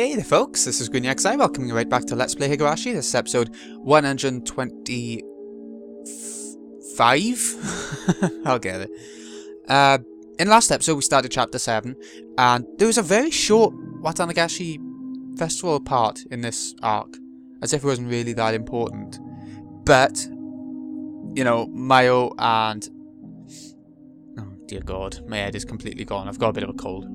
Hey there folks, this is Greenyxi, welcoming you right back to Let's Play Higurashi. This is episode 125? I'll get it. In last episode we started chapter 7, and there was a very short Watanagashi festival part in this arc, as if it wasn't really that important. But, you know, Miyo and... oh dear god, my head is completely gone, I've got a bit of a cold.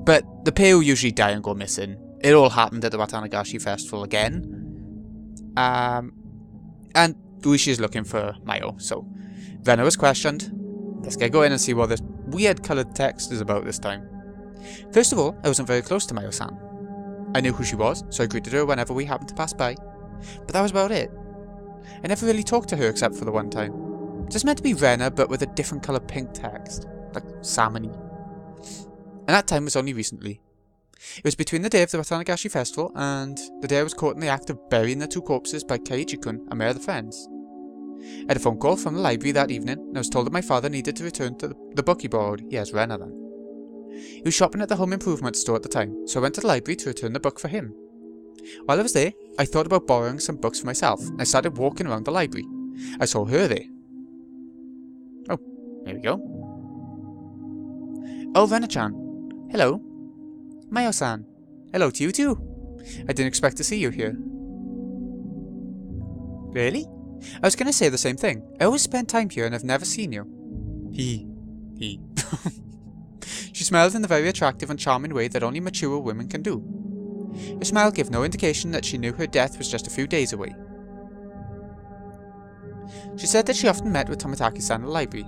But the pair who usually die and go missing, it all happened at the Watanagashi festival again. And Higurashi is looking for Miyo, so Rena was questioned. Let's get going and see what this weird coloured text is about this time. First of all, I wasn't very close to Miyo-san. I knew who she was, so I greeted her whenever we happened to pass by. But that was about it. I never really talked to her except for the one time. Just meant to be Rena, but with a different colour pink text, like salmon-y. And that time was only recently. It was between the day of the Watanagashi festival and the day I was caught in the act of burying the two corpses by Keiichi-kun and my other friends. I had a phone call from the library that evening, and I was told that my father needed to return to the book he borrowed. Yes, Rena then. He was shopping at the home improvement store at the time, so I went to the library to return the book for him. While I was there, I thought about borrowing some books for myself, and I started walking around the library. I saw her there. Oh, there we go. Oh, Rena-chan. Hello. Miyo-san. Hello to you too. I didn't expect to see you here. Really? I was going to say the same thing. I always spend time here and I've never seen you. He. She smiled in the very attractive and charming way that only mature women can do. Her smile gave no indication that she knew her death was just a few days away. She said that she often met with Tomitaki-san at the library.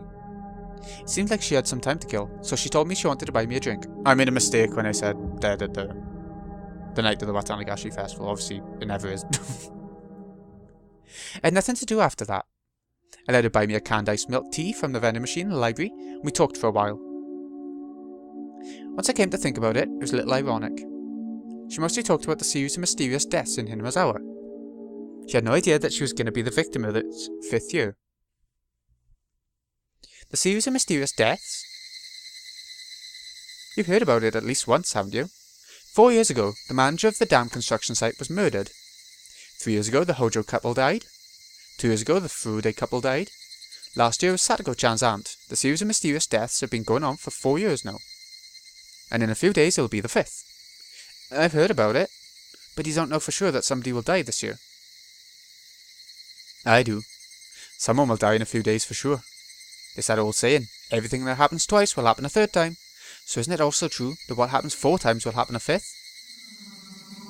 It seemed like she had some time to kill, so she told me she wanted to buy me a drink. I made a mistake when I said dead at the night of the Watanagashi festival. Obviously, it never is. I had nothing to do after that. I let her buy me a canned iced milk tea from the vending machine in the library, and we talked for a while. Once I came to think about it, it was a little ironic. She mostly talked about the series of mysterious deaths in Hinamazawa. She had no idea that she was going to be the victim of its 5th year. The series of mysterious deaths? You've heard about it at least once, haven't you? 4 years ago, the manager of the dam construction site was murdered. 3 years ago, the Hojo couple died. 2 years ago, the Furude couple died. Last year was Satoko-chan's aunt. The series of mysterious deaths have been going on for 4 years now. And in a few days, it'll be the 5th. I've heard about it, but you don't know for sure that somebody will die this year. I do. Someone will die in a few days for sure. It's that old saying, everything that happens twice will happen a 3rd time. So isn't it also true that what happens 4 times will happen a 5th?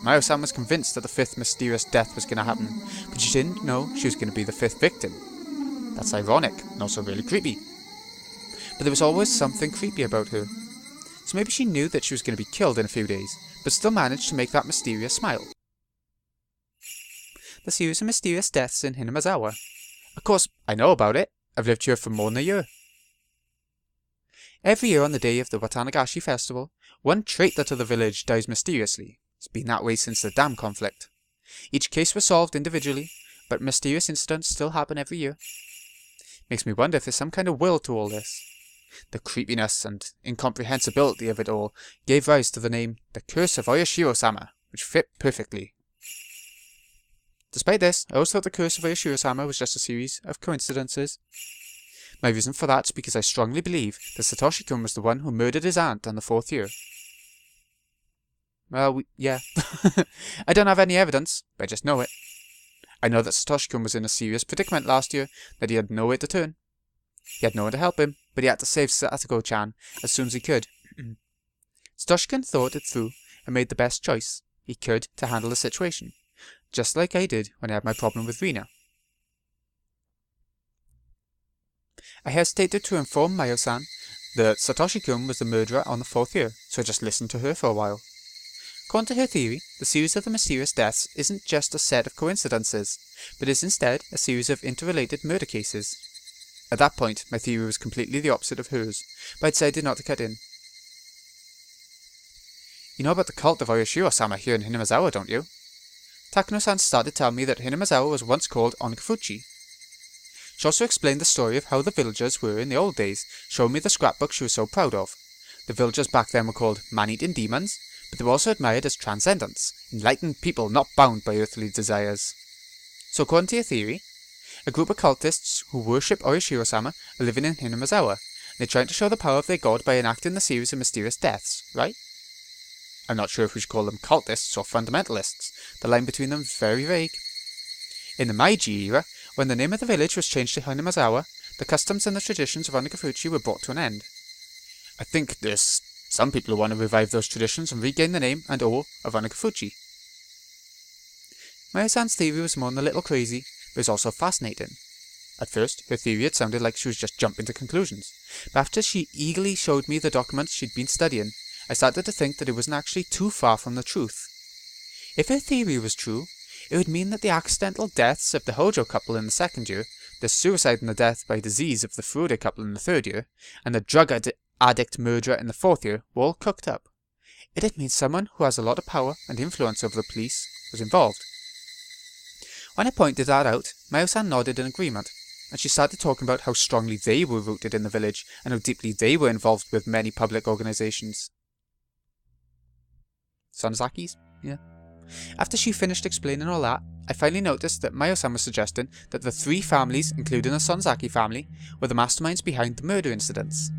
Miyo-san was convinced that the 5th mysterious death was going to happen, but she didn't know she was going to be the 5th victim. That's ironic, and also really creepy. But there was always something creepy about her. So maybe she knew that she was going to be killed in a few days, but still managed to make that mysterious smile. The series of mysterious deaths in Hinamazawa. Of course, I know about it. I've lived here for more than a year. Every year on the day of the Watanagashi festival, one traitor to the village dies mysteriously. It's been that way since the dam conflict. Each case was solved individually, but mysterious incidents still happen every year. Makes me wonder if there's some kind of will to all this. The creepiness and incomprehensibility of it all gave rise to the name The Curse of Oyashiro-sama, which fit perfectly. Despite this, I always thought the Curse of Oyashiro-sama was just a series of coincidences. My reason for that is because I strongly believe that Satoshi-kun was the one who murdered his aunt on the 4th year. Well, yeah. I don't have any evidence, but I just know it. I know that Satoshi-kun was in a serious predicament last year, that he had nowhere to turn. He had no one to help him, but he had to save Satoko-chan as soon as he could. Satoshi-kun thought it through and made the best choice he could to handle the situation. Just like I did when I had my problem with Rena. I hesitated to inform Miyo-san that Satoshi-kun was the murderer on the 4th year, so I just listened to her for a while. According to her theory, the series of the mysterious deaths isn't just a set of coincidences, but is instead a series of interrelated murder cases. At that point, my theory was completely the opposite of hers, but I decided not to cut in. You know about the cult of Oyashiro-sama here in Hinamazawa, don't you? Takano-san started telling me that Hinamazawa was once called Onkafuchi. She also explained the story of how the villagers were in the old days, showing me the scrapbook she was so proud of. The villagers back then were called man-eating demons, but they were also admired as transcendents, enlightened people not bound by earthly desires. So according to your theory, a group of cultists who worship Orishiro-sama are living in Hinamizawa, and they're trying to show the power of their god by enacting the series of mysterious deaths, right? I'm not sure if we should call them cultists or fundamentalists. The line between them is very vague. In the Meiji era, when the name of the village was changed to Hinamizawa, the customs and the traditions of Onagafuchi were brought to an end. I think there's some people who want to revive those traditions and regain the name and awe of Onagafuchi. Miyo-san's theory was more than a little crazy, but it was also fascinating. At first, her theory had sounded like she was just jumping to conclusions, but after she eagerly showed me the documents she'd been studying, I started to think that it wasn't actually too far from the truth. If her theory was true, it would mean that the accidental deaths of the Hojo couple in the second year, the suicide and the death by disease of the Furude couple in the third year, and the drug addict murderer in the fourth year were all cooked up. It'd mean someone who has a lot of power and influence over the police was involved. When I pointed that out, Miyo-san nodded in agreement, and she started talking about how strongly they were rooted in the village and how deeply they were involved with many public organizations. Sonozakis? Yeah. After she finished explaining all that, I finally noticed that Miyo-san was suggesting that the three families, including the Sonozaki family, were the masterminds behind the murder incidents.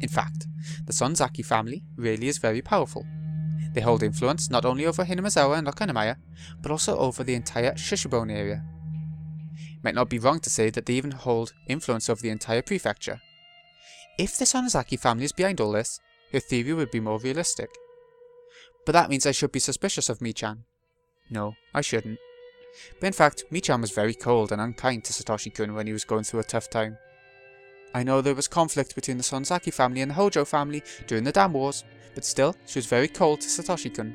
In fact, the Sonozaki family really is very powerful. They hold influence not only over Hinamizawa and Okanamaya, but also over the entire Shishibone area. It might not be wrong to say that they even hold influence over the entire prefecture. If the Sonozaki family is behind all this, her theory would be more realistic. But that means I should be suspicious of Mi-chan. No, I shouldn't. But in fact, Mi-chan was very cold and unkind to Satoshi-kun when he was going through a tough time. I know there was conflict between the Sonozaki family and the Hojo family during the Dam Wars, but still, she was very cold to Satoshi-kun.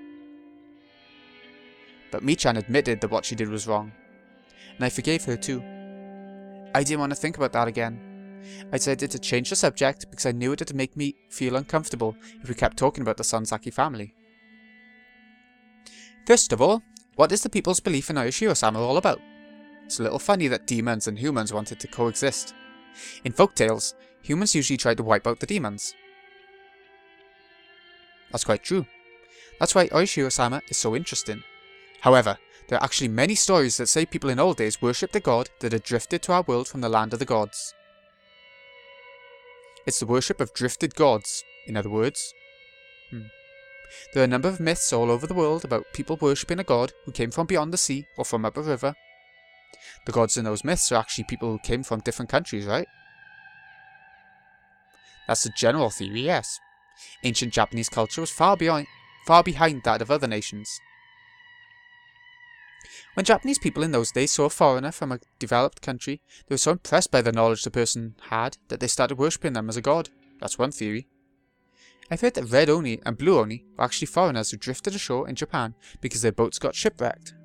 But Mi-chan admitted that what she did was wrong, and I forgave her too. I didn't want to think about that again. I decided to change the subject because I knew it would make me feel uncomfortable if we kept talking about the Sonozaki family. First of all, what is the people's belief in Orishiro-sama all about? It's a little funny that demons and humans wanted to coexist. In folktales, humans usually try to wipe out the demons. That's quite true. That's why Orishiro-sama is so interesting. However, there are actually many stories that say people in old days worshipped a god that had drifted to our world from the land of the gods. It's the worship of drifted gods, in other words. There are a number of myths all over the world about people worshipping a god who came from beyond the sea or from up a river. The gods in those myths are actually people who came from different countries, right? That's the general theory, yes. Ancient Japanese culture was far behind that of other nations. When Japanese people in those days saw a foreigner from a developed country, they were so impressed by the knowledge the person had that they started worshipping them as a god. That's one theory. I've heard that Red Oni and Blue Oni were actually foreigners who drifted ashore in Japan because their boats got shipwrecked.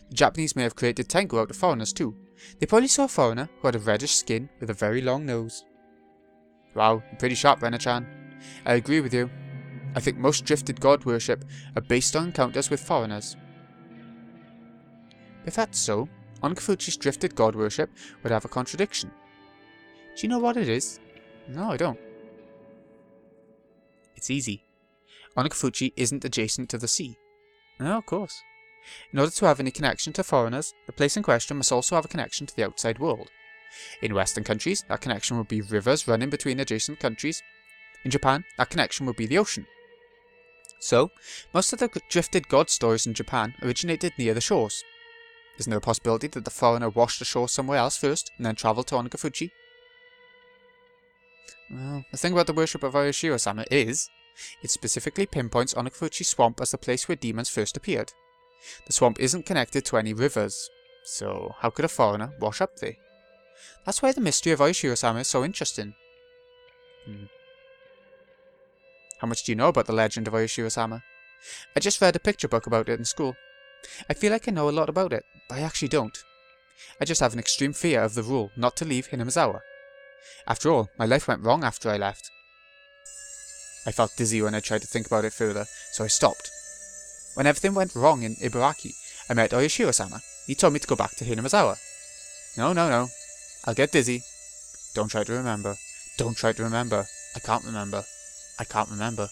The Japanese may have created Tengu out of foreigners too. They probably saw a foreigner who had a reddish skin with a very long nose. Wow, you're pretty sharp, Rena-chan. I agree with you. I think most drifted god worship are based on encounters with foreigners. If that's so, Onagafuchi's drifted god worship would have a contradiction. Do you know what it is? No, I don't. It's easy. Onagafuchi isn't adjacent to the sea. No, of course. In order to have any connection to foreigners, the place in question must also have a connection to the outside world. In Western countries, that connection would be rivers running between adjacent countries. In Japan, that connection would be the ocean. So, most of the drifted god stories in Japan originated near the shores. Isn't there a possibility that the foreigner washed ashore somewhere else first, and then travelled to Onagafuchi? Well, the thing about the worship of Orishiro-sama is, it specifically pinpoints Onagafuchi Swamp as the place where demons first appeared. The swamp isn't connected to any rivers, so how could a foreigner wash up there? That's why the mystery of Orishiro-sama is so interesting. How much do you know about the legend of Orishiro-sama? I just read a picture book about it in school. I feel like I know a lot about it, but I actually don't. I just have an extreme fear of the rule not to leave Hinamizawa. After all, my life went wrong after I left. I felt dizzy when I tried to think about it further, so I stopped. When everything went wrong in Ibaraki, I met Orishiro-sama. He told me to go back to Hinamizawa. No. I'll get dizzy. Don't try to remember. Don't try to remember. I can't remember. I can't remember.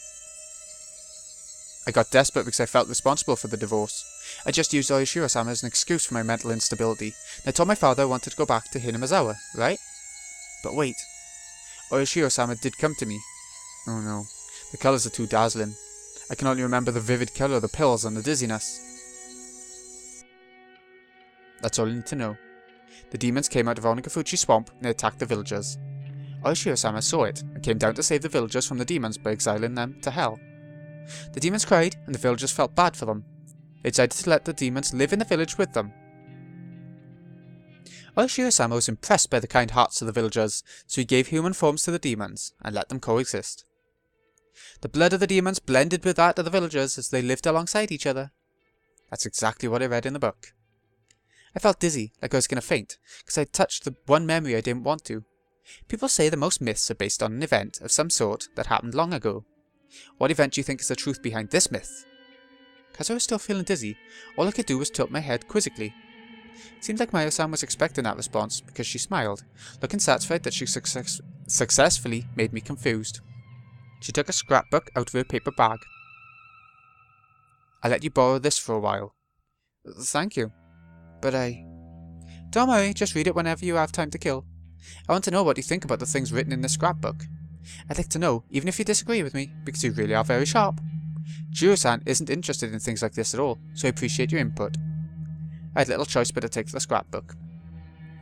I got desperate because I felt responsible for the divorce. I just used Oyashiro-sama as an excuse for my mental instability, and I told my father I wanted to go back to Hinamizawa, right? But wait. Oyashiro-sama did come to me. Oh no. The colours are too dazzling. I can only remember the vivid colour of the pills and the dizziness. That's all you need to know. The demons came out of Onikafuchi swamp and they attacked the villagers. Oyashiro-sama saw it and came down to save the villagers from the demons by exiling them to hell. The demons cried and the villagers felt bad for them. They decided to let the demons live in the village with them. Oyashiro-sama was impressed by the kind hearts of the villagers, so he gave human forms to the demons and let them coexist. The blood of the demons blended with that of the villagers as they lived alongside each other. That's exactly what I read in the book. I felt dizzy, like I was going to faint, because I touched the one memory I didn't want to. People say that most myths are based on an event of some sort that happened long ago. What event do you think is the truth behind this myth? Because I was still feeling dizzy, all I could do was tilt my head quizzically. It seemed like Miyo-san was expecting that response because she smiled, looking satisfied that she successfully made me confused. She took a scrapbook out of her paper bag. "I let you borrow this for a while." "Thank you. But Don't worry, just read it whenever you have time to kill. I want to know what you think about the things written in this scrapbook. I'd like to know, even if you disagree with me, because you really are very sharp. Jiro-san isn't interested in things like this at all, so I appreciate your input." I had little choice but to take the scrapbook.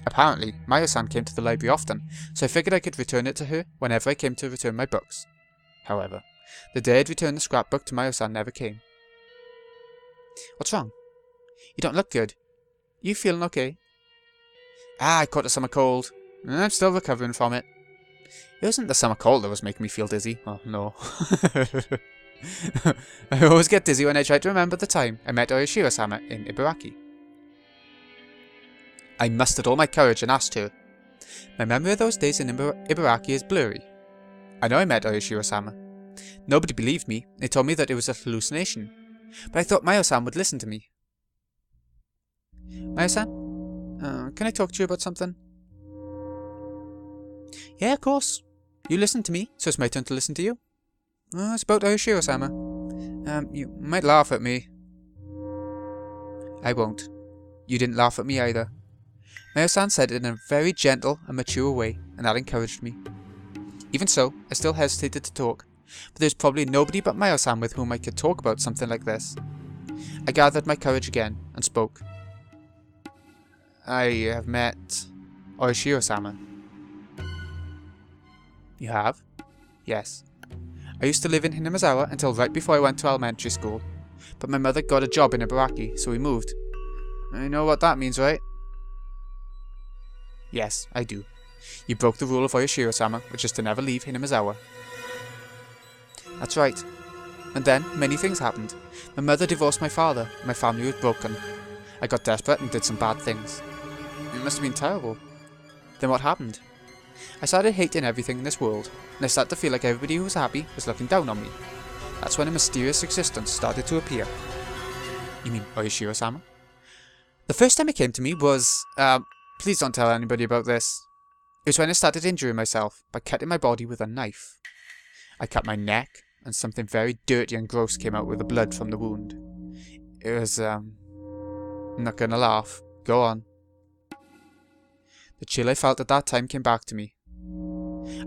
Apparently, Miyo-san came to the library often, so I figured I could return it to her whenever I came to return my books. However, the day I'd returned the scrapbook to Miyo-san never came. "What's wrong? You don't look good. You feeling okay?" "I caught a summer cold. I'm still recovering from it." It wasn't the summer cold that was making me feel dizzy. Oh, no. I always get dizzy when I try to remember the time I met Oyashiro-sama in Ibaraki. I mustered all my courage and asked her. My memory of those days in Ibaraki is blurry. I know I met Oyashiro-sama. Nobody believed me. They told me that it was a hallucination. But I thought Miyo-san would listen to me. "Miyo-san, can I talk to you about something?" "Yeah, of course. You listened to me, so it's my turn to listen to you." "It's about Oyashiro-sama. You might laugh at me." "I won't. You didn't laugh at me either." Miyo-san said it in a very gentle and mature way, and that encouraged me. Even so, I still hesitated to talk, but there's probably nobody but Miyo-san with whom I could talk about something like this. I gathered my courage again, and spoke. "I have met Oyashiro-sama." "You have?" "Yes. I used to live in Hinamizawa until right before I went to elementary school, but my mother got a job in Ibaraki, so we moved. I know what that means, right?" "Yes, I do. You broke the rule of Oyashiro-sama, which is to never leave Hinamizawa." "That's right. And then, many things happened. My mother divorced my father, and my family was broken. I got desperate and did some bad things. It must have been terrible. Then what happened? I started hating everything in this world, and I started to feel like everybody who was happy was looking down on me. That's when a mysterious existence started to appear." "You mean Oyashiro-sama?" "The first time it came to me was, please don't tell anybody about this. It was when I started injuring myself by cutting my body with a knife. I cut my neck, and something very dirty and gross came out with the blood from the wound. It was, I'm not gonna laugh. Go on." The chill I felt at that time came back to me.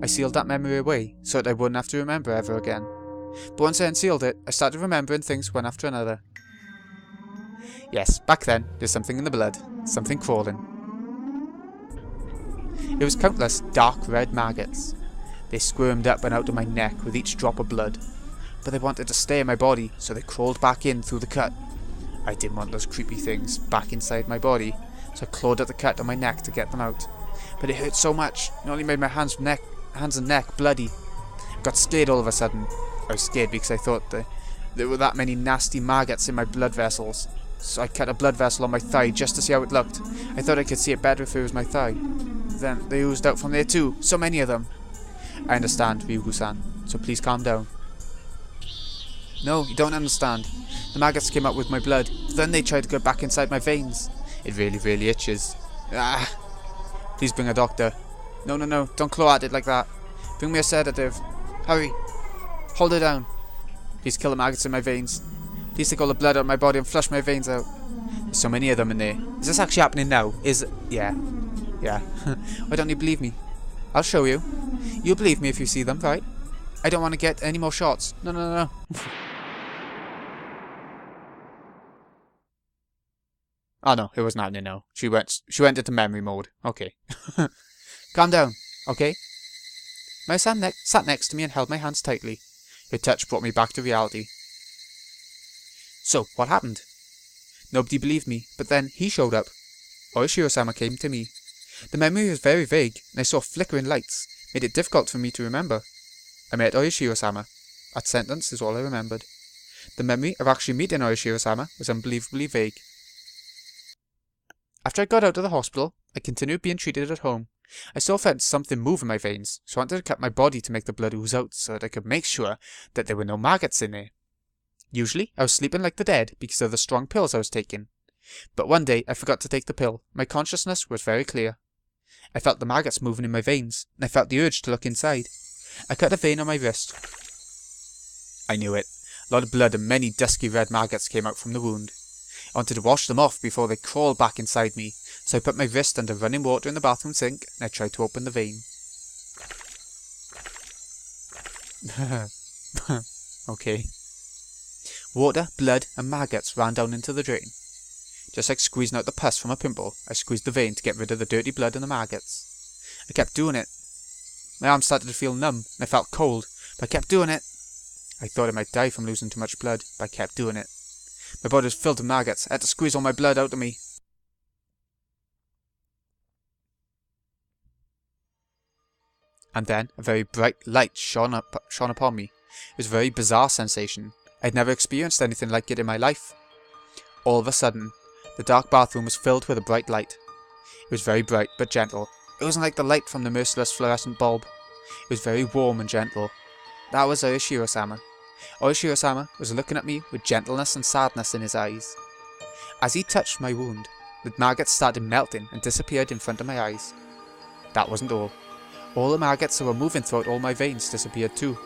I sealed that memory away, so that I wouldn't have to remember ever again. But once I unsealed it, I started remembering things one after another. Yes, back then, there's something in the blood, something crawling. It was countless dark red maggots. They squirmed up and out of my neck with each drop of blood, but they wanted to stay in my body, so they crawled back in through the cut. I didn't want those creepy things back inside my body, so I clawed at the cut on my neck to get them out. But it hurt so much, it only made my hands and neck bloody. I got scared all of a sudden. I was scared because I thought there were that many nasty maggots in my blood vessels. So I cut a blood vessel on my thigh just to see how it looked. I thought I could see it better if it was my thigh. Then they oozed out from there too, so many of them. I understand, Ryugu-san, so please calm down. No, you don't understand. The maggots came out with my blood, then they tried to get back inside my veins. It really, really itches. Ah! Please bring a doctor. No, don't claw at it like that. Bring me a sedative. Hurry. Hold her down. Please kill the maggots in my veins. Please take all the blood out of my body and flush my veins out. There's so many of them in there. Is this actually happening now? Yeah. Yeah. Why don't you believe me? I'll show you. You'll believe me if you see them, right? I don't want to get any more shots. No, no, no, no. Oh no, it wasn't happening now. She went into memory mode. Okay. Calm down, okay? My son sat next to me and held my hands tightly. Her touch brought me back to reality. So, what happened? Nobody believed me, but then he showed up. Oishiro-sama came to me. The memory was very vague, and I saw flickering lights, made it difficult for me to remember. I met Oishiro-sama. That sentence is all I remembered. The memory of actually meeting Oishiro-sama was unbelievably vague. After I got out of the hospital, I continued being treated at home. I still felt something move in my veins, so I wanted to cut my body to make the blood ooze out so that I could make sure that there were no maggots in there. Usually, I was sleeping like the dead because of the strong pills I was taking. But one day, I forgot to take the pill. My consciousness was very clear. I felt the maggots moving in my veins, and I felt the urge to look inside. I cut a vein on my wrist. I knew it. A lot of blood and many dusky red maggots came out from the wound. I wanted to wash them off before they crawled back inside me, so I put my wrist under running water in the bathroom sink and I tried to open the vein. Okay. Water, blood and maggots ran down into the drain. Just like squeezing out the pus from a pimple, I squeezed the vein to get rid of the dirty blood and the maggots. I kept doing it. My arms started to feel numb and I felt cold, but I kept doing it. I thought I might die from losing too much blood, but I kept doing it. My body was filled with maggots. I had to squeeze all my blood out of me. And then a very bright light shone upon me. It was a very bizarre sensation. I had never experienced anything like it in my life. All of a sudden, the dark bathroom was filled with a bright light. It was very bright but gentle. It wasn't like the light from the merciless fluorescent bulb. It was very warm and gentle. That was Oishiro-sama. Oishiro-sama was looking at me with gentleness and sadness in his eyes. As he touched my wound, the maggots started melting and disappeared in front of my eyes. That wasn't all. All the maggots that were moving throughout all my veins disappeared too.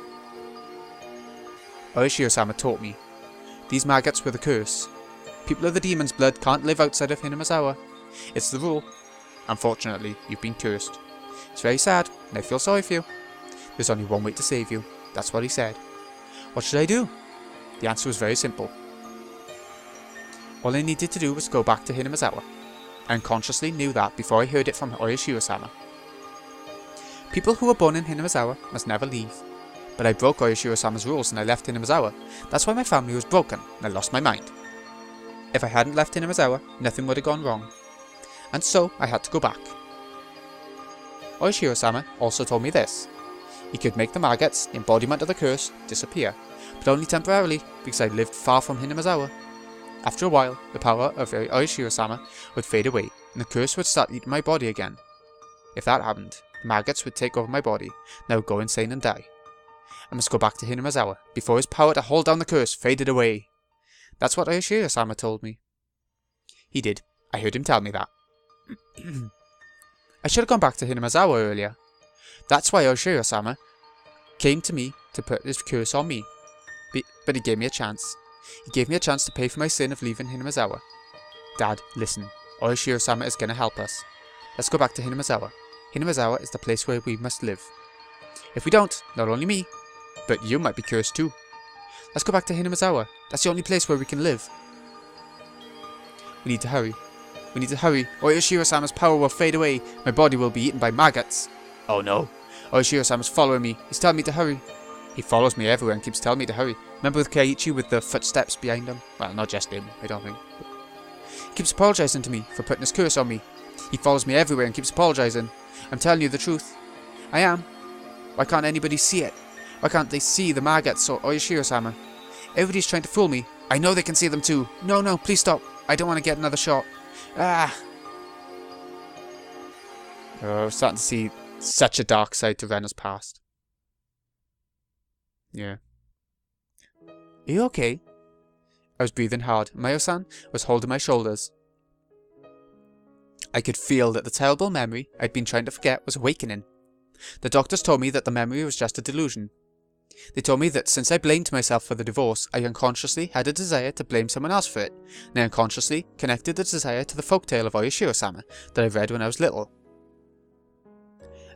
Oishiro-sama taught me. These maggots were the curse. People of the demon's blood can't live outside of Hinamazawa. It's the rule. Unfortunately, you've been cursed. It's very sad, and I feel sorry for you. There's only one way to save you. That's what he said. What should I do? The answer was very simple. All I needed to do was go back to Hinamazawa. I unconsciously knew that before I heard it from Oishiro-sama. People who were born in Hinamazawa must never leave. But I broke Oishiro-sama's rules and I left Hinamazawa. That's why my family was broken and I lost my mind. If I hadn't left Hinamazawa, nothing would have gone wrong. And so I had to go back. Oishiro-sama also told me this. He could make the maggots, the embodiment of the curse, disappear, but only temporarily because I lived far from Hinamazawa. After a while, the power of Oishiro-sama would fade away and the curse would start eating my body again. If that happened, the maggots would take over my body and I would go insane and die. I must go back to Hinamazawa before his power to hold down the curse faded away. That's what Oishiro-sama told me. He did. I heard him tell me that. I should have gone back to Hinamazawa earlier. That's why Oishiro-sama came to me to put his curse on me. But he gave me a chance. He gave me a chance to pay for my sin of leaving Hinamazawa. Dad, listen. Oishiro-sama is going to help us. Let's go back to Hinamazawa. Hinamazawa is the place where we must live. If we don't, not only me, but you might be cursed too. Let's go back to Hinamazawa. That's the only place where we can live. We need to hurry. We need to hurry, or Oishiro-sama's power will fade away. My body will be eaten by maggots. Oh no. Oishiro-sama's following me. He's telling me to hurry. He follows me everywhere and keeps telling me to hurry. Remember with Keiichi with the footsteps behind him? Well, not just him, I don't think. He keeps apologizing to me for putting his curse on me. He follows me everywhere and keeps apologizing. I'm telling you the truth. I am. Why can't anybody see it? Why can't they see the maggots or Oishiro-sama? Everybody's trying to fool me. I know they can see them too. No, no, please stop. I don't want to get another shot. Ah! Oh, I'm starting to see such a dark side to Rena's past. Yeah. Are you okay? I was breathing hard. Miyo-san was holding my shoulders. I could feel that the terrible memory I'd been trying to forget was awakening. The doctors told me that the memory was just a delusion. They told me that since I blamed myself for the divorce, I unconsciously had a desire to blame someone else for it, and I unconsciously connected the desire to the folktale of Oyashiro-sama that I read when I was little.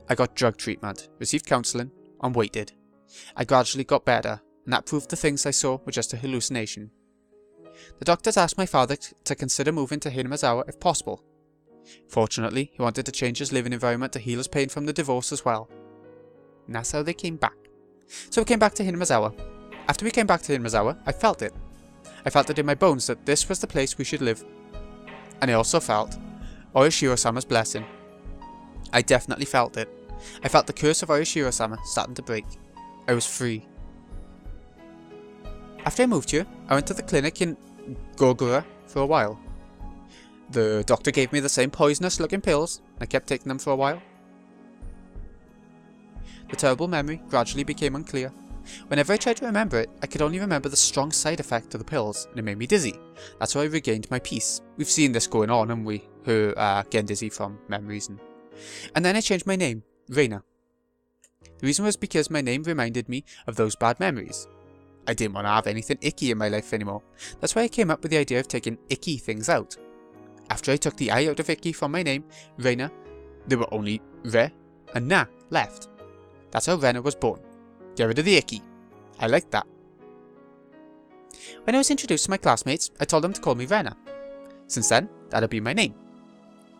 I got drug treatment, received counselling, and waited. I gradually got better, and that proved the things I saw were just a hallucination. The doctors asked my father to consider moving to Hinamazawa if possible. Fortunately, he wanted to change his living environment to heal his pain from the divorce as well. And that's how they came back. So we came back to Hinamazawa. After we came back to Hinamazawa, I felt it. I felt it in my bones that this was the place we should live. And I also felt Oyashiro-sama's blessing. I definitely felt it. I felt the curse of Oyashiro-sama starting to break. I was free. After I moved here, I went to the clinic in Gogura for a while. The doctor gave me the same poisonous looking pills, and I kept taking them for a while. The terrible memory gradually became unclear. Whenever I tried to remember it, I could only remember the strong side effect of the pills, and it made me dizzy. That's how I regained my peace. We've seen this going on, haven't we? Her getting dizzy from memories. And then I changed my name, Rena. The reason was because my name reminded me of those bad memories. I didn't want to have anything icky in my life anymore. That's why I came up with the idea of taking icky things out. After I took the I out of icky from my name, Rena, there were only Re and Na left. That's how Rena was born. Get rid of the icky. I liked that. When I was introduced to my classmates, I told them to call me Rena. Since then, that'll be my name.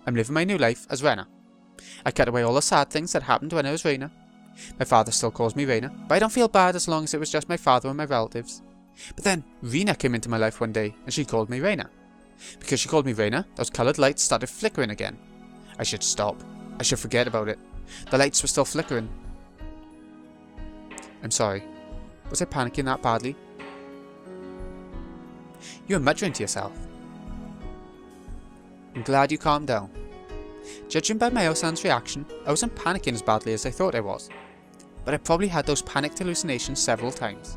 I'm living my new life as Rena. I cut away all the sad things that happened when I was Rena. My father still calls me Rena, but I don't feel bad as long as it was just my father and my relatives. But then, Rena came into my life one day, and she called me Rena. Because she called me Rena, those coloured lights started flickering again. I should stop. I should forget about it. The lights were still flickering. I'm sorry. Was I panicking that badly? You were muttering to yourself. I'm glad you calmed down. Judging by Miyo-san's reaction, I wasn't panicking as badly as I thought I was. But I probably had those panicked hallucinations several times.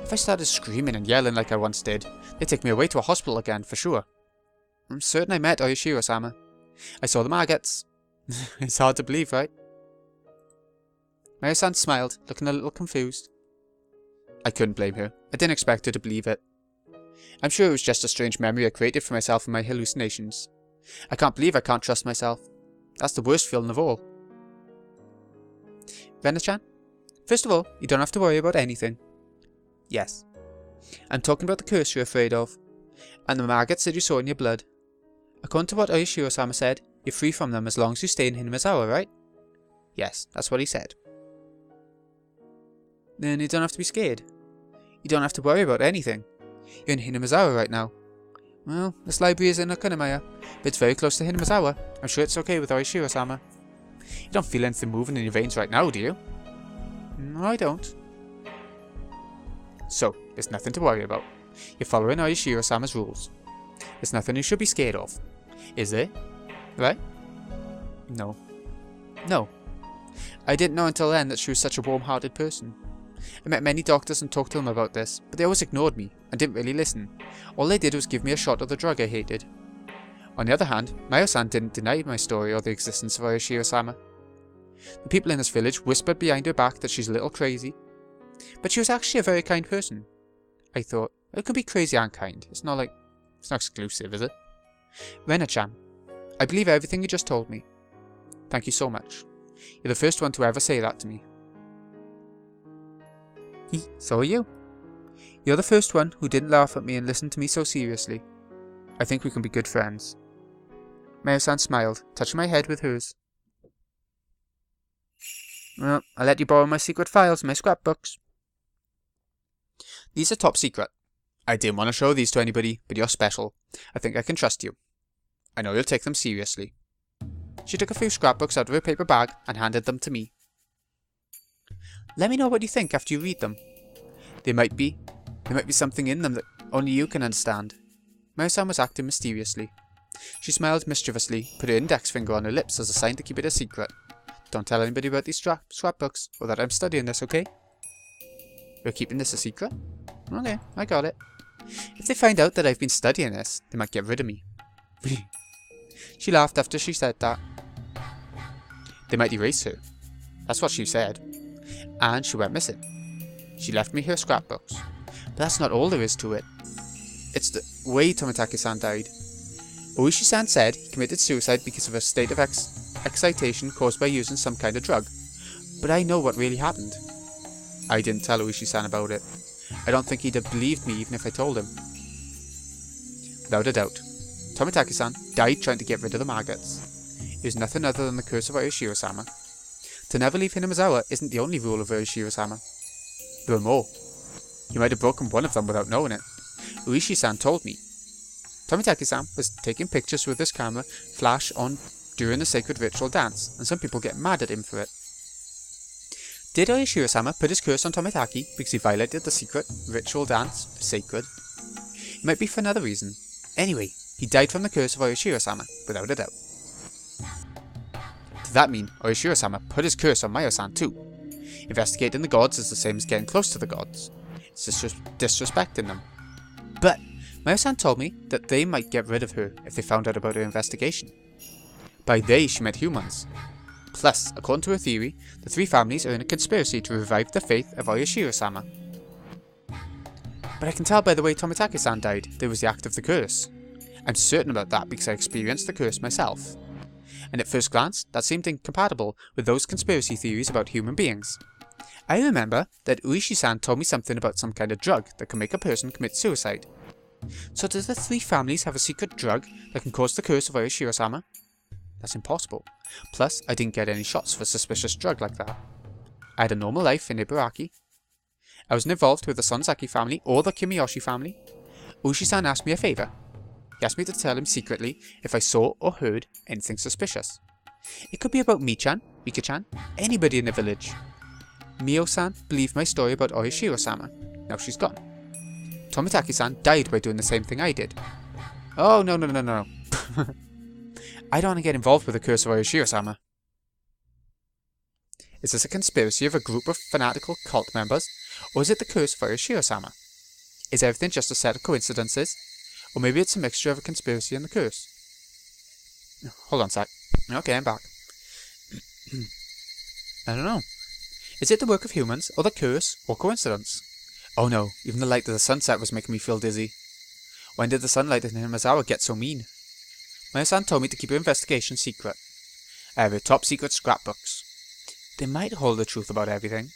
If I started screaming and yelling like I once did, they'd take me away to a hospital again for sure. I'm certain I met Oyashiro-sama. I saw the Maggots. It's hard to believe, right? Miyo-san smiled, looking a little confused. I couldn't blame her. I didn't expect her to believe it. I'm sure it was just a strange memory I created for myself in my hallucinations. I can't believe I can't trust myself. That's the worst feeling of all. Rena-chan, first of all, you don't have to worry about anything. Yes. I'm talking about the curse you're afraid of, and the maggots that you saw in your blood. According to what Oyashiro-sama said, you're free from them as long as you stay in Hinamazawa, right? Yes, that's what he said. Then you don't have to be scared. You don't have to worry about anything. You're in Hinamazawa right now. Well, this library is in Okunamaya, but it's very close to Hinamazawa. I'm sure it's okay with Oyashiro-sama. You don't feel anything moving in your veins right now, do you? No, I don't. So, there's nothing to worry about. You're following Oyashiro-sama's rules. There's nothing you should be scared of. Is there? Right? No. No. I didn't know until then that she was such a warm-hearted person. I met many doctors and talked to them about this, but they always ignored me and didn't really listen. All they did was give me a shot of the drug I hated. On the other hand, Miyo-san didn't deny my story or the existence of Oyashiro-sama. The people in this village whispered behind her back that she's a little crazy. But she was actually a very kind person. I thought, it could be crazy and kind. It's not exclusive, is it? Rena-chan, I believe everything you just told me. Thank you so much. You're the first one to ever say that to me. So are you. You're the first one who didn't laugh at me and listen to me so seriously. I think we can be good friends. Miyo-san smiled, touching my head with hers. Well, I'll let you borrow my secret files and my scrapbooks. These are top secret. I didn't want to show these to anybody, but you're special. I think I can trust you. I know you'll take them seriously. She took a few scrapbooks out of her paper bag and handed them to me. Let me know what you think after you read them. There might be something in them that only you can understand. Miyo-san was acting mysteriously. She smiled mischievously, put her index finger on her lips as a sign to keep it a secret. Don't tell anybody about these scrapbooks, or that I'm studying this, okay? You're keeping this a secret? Okay, I got it. If they find out that I've been studying this, they might get rid of me. She laughed after she said that. They might erase her. That's what she said. And she went missing. She left me her scrapbooks. But that's not all there is to it. It's the way Tomitaki-san died. Oishi-san said he committed suicide because of a state of excitation caused by using some kind of drug. But I know what really happened. I didn't tell Oishi-san about it. I don't think he'd have believed me even if I told him. Without a doubt, Tomitaki-san died trying to get rid of the Maggots. It was nothing other than the curse of Oishiro-sama. To never leave Hinamizawa isn't the only rule of Oishiro-sama. There were more. He might have broken one of them without knowing it. Oishi-san told me. Tomitaki-san was taking pictures with his camera flash on during the sacred ritual dance, and some people get mad at him for it. Did Oishiro-sama put his curse on Tomitaki because he violated the secret ritual dance sacred? It might be for another reason. Anyway, he died from the curse of Oishiro-sama, without a doubt. Did that mean Oishiro-sama put his curse on Miyo-san too? Investigating the gods is the same as getting close to the gods. It's disrespecting them. But Miyo-san told me that they might get rid of her if they found out about her investigation. By they, she meant humans. Plus, according to her theory, the three families are in a conspiracy to revive the faith of Oishiro-sama. But I can tell by the way Tomitaki-san died, there was the act of the curse. I'm certain about that because I experienced the curse myself. And at first glance, that seemed incompatible with those conspiracy theories about human beings. I remember that Uishi-san told me something about some kind of drug that can make a person commit suicide. So do the three families have a secret drug that can cause the curse of Oishiro-sama? That's impossible. Plus, I didn't get any shots for a suspicious drug like that. I had a normal life in Ibaraki. I wasn't involved with the Sonzaki family or the Kimiyoshi family. Uishi-san asked me a favour. He asked me to tell him secretly if I saw or heard anything suspicious. It could be about Mi-chan, Mika-chan, anybody in the village. Miyo-san believed my story about Oishiro-sama. Now she's gone. Tomitaki-san died by doing the same thing I did. Oh, no. I don't want to get involved with the curse of Oishiro-sama. Is this a conspiracy of a group of fanatical cult members, or is it the curse of Oishiro-sama? Is everything just a set of coincidences? Or maybe it's a mixture of a conspiracy and the curse? Hold on a sec. Okay, I'm back. I don't know. Is it the work of humans, or the curse, or coincidence? Oh no, even the light of the sunset was making me feel dizzy. When did the sunlight in Hinamizawa get so mean? Miyo-san told me to keep her investigation secret. I have her top secret scrapbooks. They might hold the truth about everything.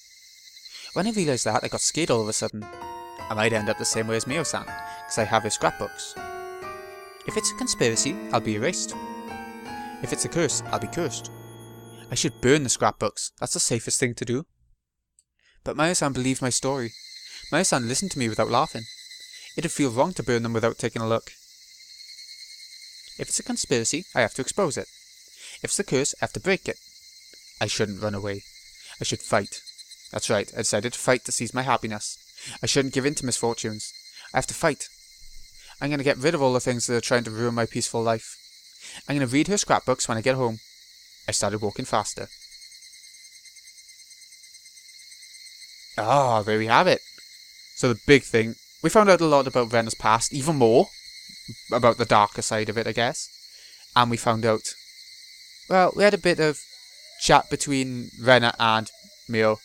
When I realised that, I got scared all of a sudden. I might end up the same way as Miyo-san, because I have her scrapbooks. If it's a conspiracy, I'll be erased. If it's a curse, I'll be cursed. I should burn the scrapbooks, that's the safest thing to do. But Miyo-san believed my story. Miyo-san listened to me without laughing. It'd feel wrong to burn them without taking a look. If it's a conspiracy, I have to expose it. If it's a curse, I have to break it. I shouldn't run away. I should fight. That's right, I decided to fight to seize my happiness. I shouldn't give in to misfortunes. I have to fight. I'm going to get rid of all the things that are trying to ruin my peaceful life. I'm going to read her scrapbooks when I get home. I started walking faster. Ah, there we have it. So the big thing, we found out a lot about Rena's past, even more about the darker side of it, I guess. And we found out, well, we had a bit of chat between Rena and Miyo.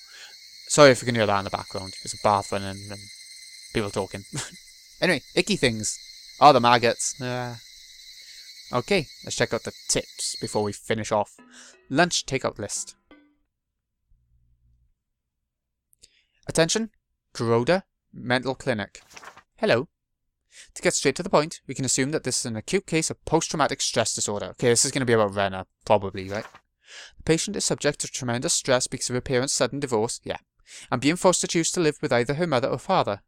Sorry if you can hear that in the background. There's a bath running and people talking. Anyway, icky things. Oh, the maggots. Okay, let's check out the tips before we finish off. Lunch takeout list. Attention, Kuroda Mental Clinic. Hello. To get straight to the point, we can assume that this is an acute case of post-traumatic stress disorder. Okay, this is going to be about Rena, probably, right? The patient is subject to tremendous stress because of her parents' sudden divorce, and being forced to choose to live with either her mother or father.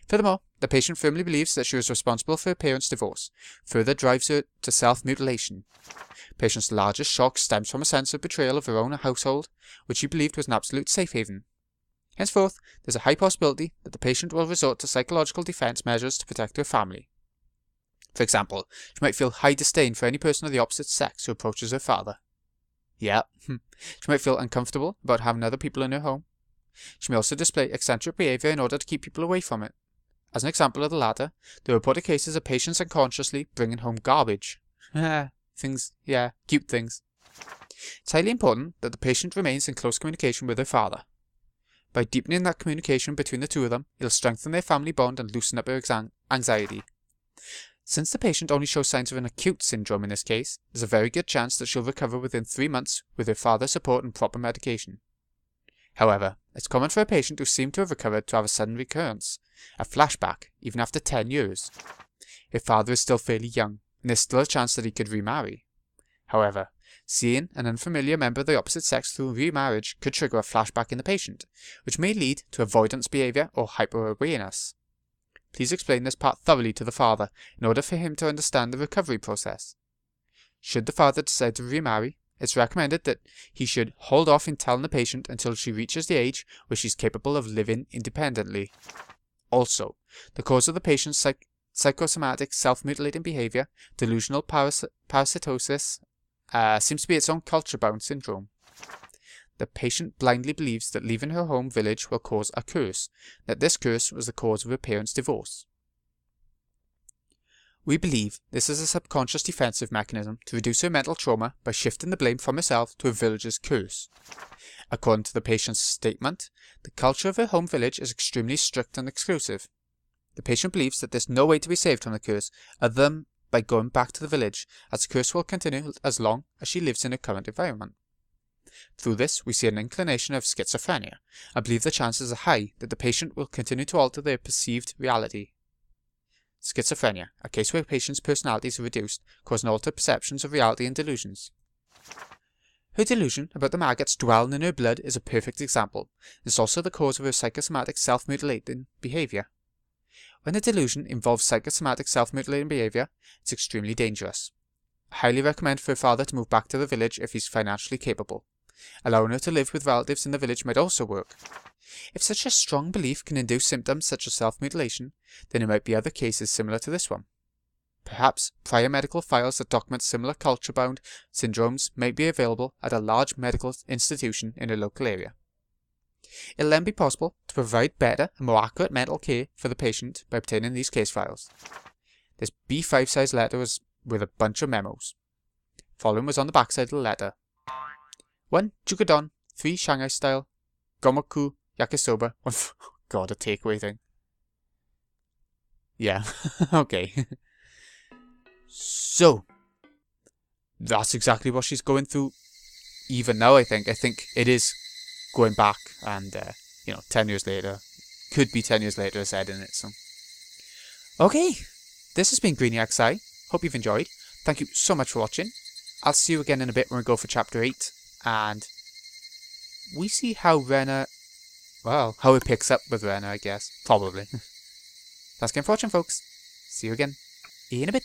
Furthermore, the patient firmly believes that she was responsible for her parents' divorce, further drives her to self-mutilation. Patient's largest shock stems from a sense of betrayal of her own household, which she believed was an absolute safe haven. Henceforth, there's a high possibility that the patient will resort to psychological defense measures to protect her family. For example, she might feel high disdain for any person of the opposite sex who approaches her father. She might feel uncomfortable about having other people in her home. She may also display eccentric behaviour in order to keep people away from it. As an example of the latter, there are reported cases of patients unconsciously bringing home garbage. Cute things. It's highly important that the patient remains in close communication with her father. By deepening that communication between the two of them, it'll strengthen their family bond and loosen up her anxiety. Since the patient only shows signs of an acute syndrome in this case, there's a very good chance that she'll recover within 3 months with her father's support and proper medication. However, it's common for a patient who seems to have recovered to have a sudden recurrence, a flashback, even after 10 years. Her father is still fairly young, and there's still a chance that he could remarry. However, seeing an unfamiliar member of the opposite sex through remarriage could trigger a flashback in the patient, which may lead to avoidance behavior or hyper-awareness. Please explain this part thoroughly to the father in order for him to understand the recovery process. Should the father decide to remarry, it's recommended that he should hold off in telling the patient until she reaches the age where she's capable of living independently. Also, the cause of the patient's psychosomatic self-mutilating behavior, delusional parasitosis, seems to be its own culture-bound syndrome. The patient blindly believes that leaving her home village will cause a curse, that this curse was the cause of her parents' divorce. We believe this is a subconscious defensive mechanism to reduce her mental trauma by shifting the blame from herself to her village's curse. According to the patient's statement, the culture of her home village is extremely strict and exclusive. The patient believes that there's no way to be saved from the curse other than by going back to the village, as the curse will continue as long as she lives in her current environment. Through this, we see an inclination of schizophrenia. I believe the chances are high that the patient will continue to alter their perceived reality. Schizophrenia, a case where patients' personalities are reduced, causing altered perceptions of reality and delusions. Her delusion about the maggots dwelling in her blood is a perfect example. It's also the cause of her psychosomatic self-mutilating behavior. When a delusion involves psychosomatic self-mutilating behavior, it's extremely dangerous. I highly recommend for her father to move back to the village if he's financially capable. Allowing her to live with relatives in the village might also work. If such a strong belief can induce symptoms such as self-mutilation, then there might be other cases similar to this one. Perhaps prior medical files that document similar culture-bound syndromes may be available at a large medical institution in a local area. It'll then be possible to provide better and more accurate mental care for the patient by obtaining these case files. This B5 size letter was with a bunch of memos. Following was on the backside of the letter. 1 Jukadon, 3 Shanghai style, Gomoku Yakisoba, 1 God, a takeaway thing. Yeah, okay. So, that's exactly what she's going through even now, I think. I think it is going back and, 10 years later. Could be 10 years later, I said in it, so. Okay, this has been Greeny XI. Hope you've enjoyed. Thank you so much for watching. I'll see you again in a bit when we go for Chapter 8. And we see how Rena, well, how it picks up with Rena, I guess. Probably. Thanks again for watching, folks. See you again in a bit.